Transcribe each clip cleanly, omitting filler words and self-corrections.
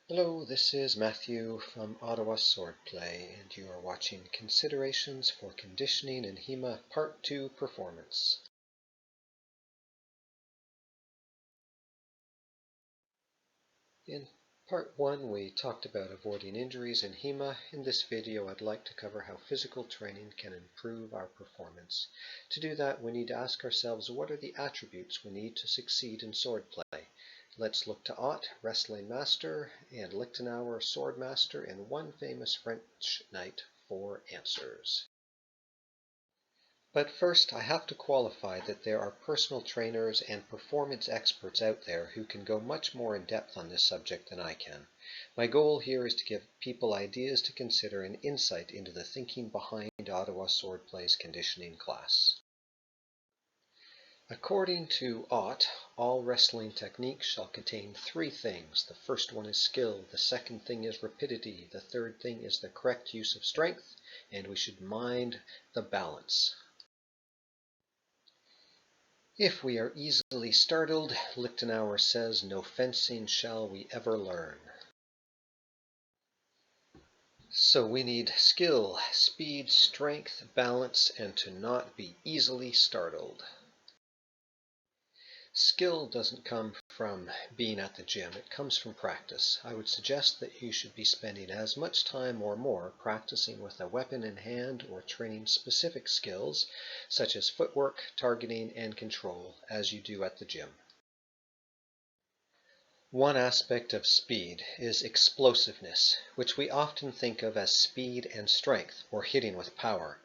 Hello, this is Matthew from Ottawa Swordplay, and you are watching Considerations for Conditioning in HEMA Part 2 Performance. In Part 1, we talked about avoiding injuries in HEMA. In this video, I'd like to cover how physical training can improve our performance. To do that, we need to ask ourselves, what are the attributes we need to succeed in swordplay? Let's look to Ott, wrestling master, and Lichtenauer, sword master, and one famous French knight for answers. But first, I have to qualify that there are personal trainers and performance experts out there who can go much more in depth on this subject than I can. My goal here is to give people ideas to consider and insight into the thinking behind Ottawa Swordplay's conditioning class. According to Ott, all wrestling techniques shall contain three things. The first one is skill, the second thing is rapidity, the third thing is the correct use of strength, and we should mind the balance. If we are easily startled, Lichtenauer says, no fencing shall we ever learn. So we need skill, speed, strength, balance, and to not be easily startled. Skill doesn't come from being at the gym, it comes from practice. I would suggest that you should be spending as much time or more practicing with a weapon in hand or training specific skills, such as footwork, targeting, and control, as you do at the gym. One aspect of speed is explosiveness, which we often think of as speed and strength, or hitting with power.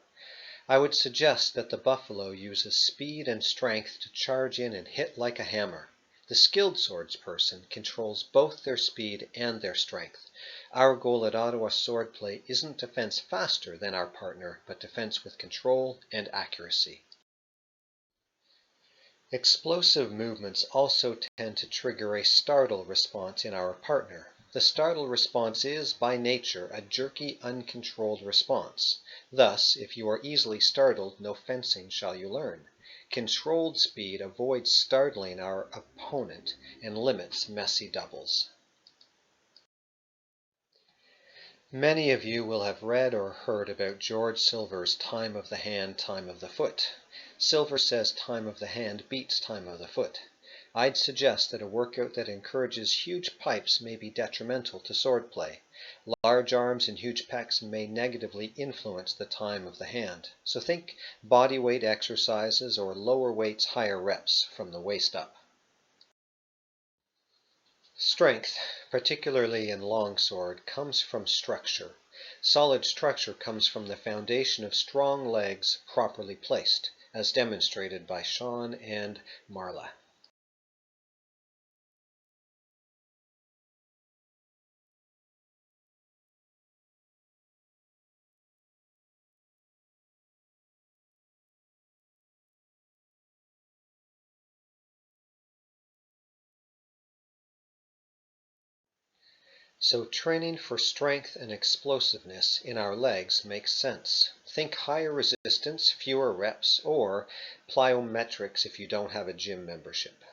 I would suggest that the buffalo uses speed and strength to charge in and hit like a hammer. The skilled swordsperson controls both their speed and their strength. Our goal at Ottawa Swordplay isn't to fence faster than our partner, but to fence with control and accuracy. Explosive movements also tend to trigger a startle response in our partner. The startle response is, by nature, a jerky, uncontrolled response. Thus, if you are easily startled, no fencing shall you learn. Controlled speed avoids startling our opponent and limits messy doubles. Many of you will have read or heard about George Silver's time of the hand, time of the foot. Silver says time of the hand beats time of the foot. I'd suggest that a workout that encourages huge pipes may be detrimental to swordplay. Large arms and huge pecs may negatively influence the time of the hand. So think body weight exercises or lower weights, higher reps from the waist up. Strength, particularly in longsword, comes from structure. Solid structure comes from the foundation of strong legs properly placed, as demonstrated by Sean and Marla. So training for strength and explosiveness in our legs makes sense. Think higher resistance, fewer reps, or plyometrics if you don't have a gym membership.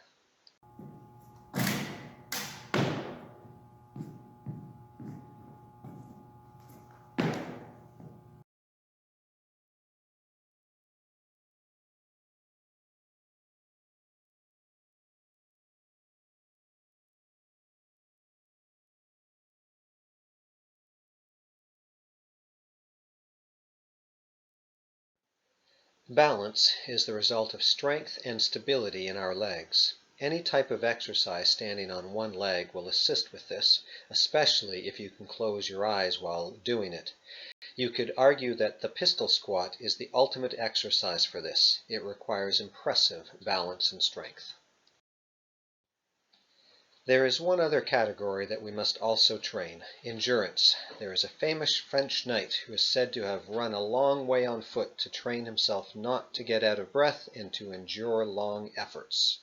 Balance is the result of strength and stability in our legs. Any type of exercise standing on one leg will assist with this, especially if you can close your eyes while doing it. You could argue that the pistol squat is the ultimate exercise for this. It requires impressive balance and strength. There is one other category that we must also train, endurance. There is a famous French knight who is said to have run a long way on foot to train himself not to get out of breath and to endure long efforts.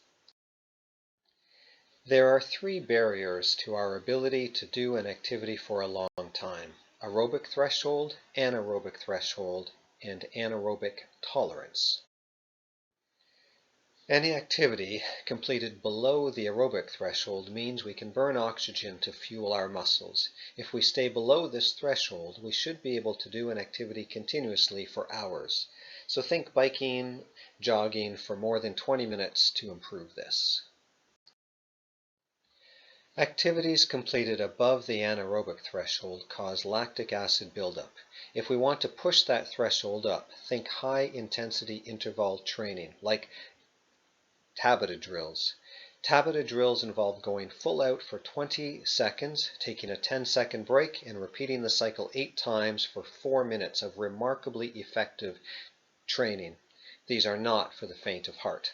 There are three barriers to our ability to do an activity for a long time: aerobic threshold, anaerobic threshold, and anaerobic tolerance. Any activity completed below the aerobic threshold means we can burn oxygen to fuel our muscles. If we stay below this threshold, we should be able to do an activity continuously for hours. So think biking, jogging for more than 20 minutes to improve this. Activities completed above the anaerobic threshold cause lactic acid buildup. If we want to push that threshold up, think high-intensity interval training, like Tabata drills. Tabata drills involve going full out for 20 seconds, taking a 10-second break, and repeating the cycle 8 times for 4 minutes of remarkably effective training. These are not for the faint of heart.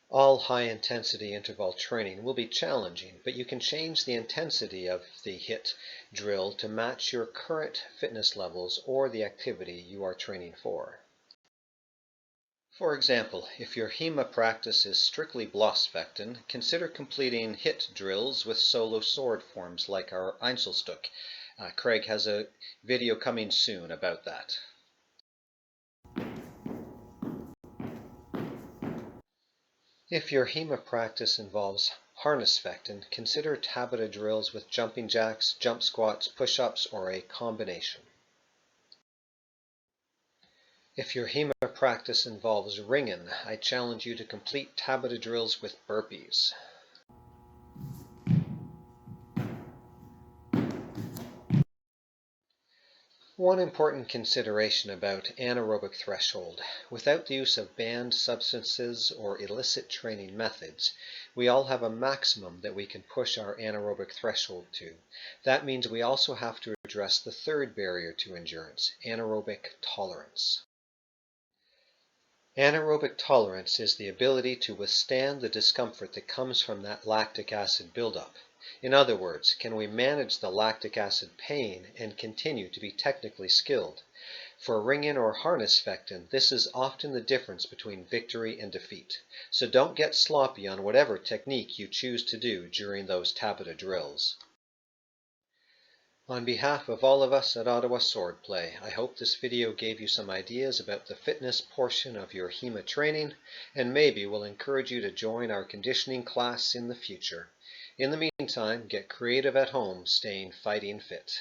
All high-intensity interval training will be challenging, but you can change the intensity of the HIIT drill to match your current fitness levels or the activity you are training for. For example, if your HEMA practice is strictly Blossfechten, consider completing HIIT drills with solo sword forms like our Einzelstück. Craig has a video coming soon about that. If your HEMA practice involves Harnessfechten, consider Tabata drills with jumping jacks, jump squats, push-ups, or a combination. If your HEMA practice involves Ringen, I challenge you to complete Tabata drills with burpees. One important consideration about anaerobic threshold. Without the use of banned substances or illicit training methods, we all have a maximum that we can push our anaerobic threshold to. That means we also have to address the third barrier to endurance, anaerobic tolerance. Anaerobic tolerance is the ability to withstand the discomfort that comes from that lactic acid buildup. In other words, can we manage the lactic acid pain and continue to be technically skilled? For Ringen or Harnessfechten, this is often the difference between victory and defeat. So don't get sloppy on whatever technique you choose to do during those Tabata drills. On behalf of all of us at Ottawa Swordplay, I hope this video gave you some ideas about the fitness portion of your HEMA training, and maybe will encourage you to join our conditioning class in the future. In the meantime, get creative at home, staying fighting fit.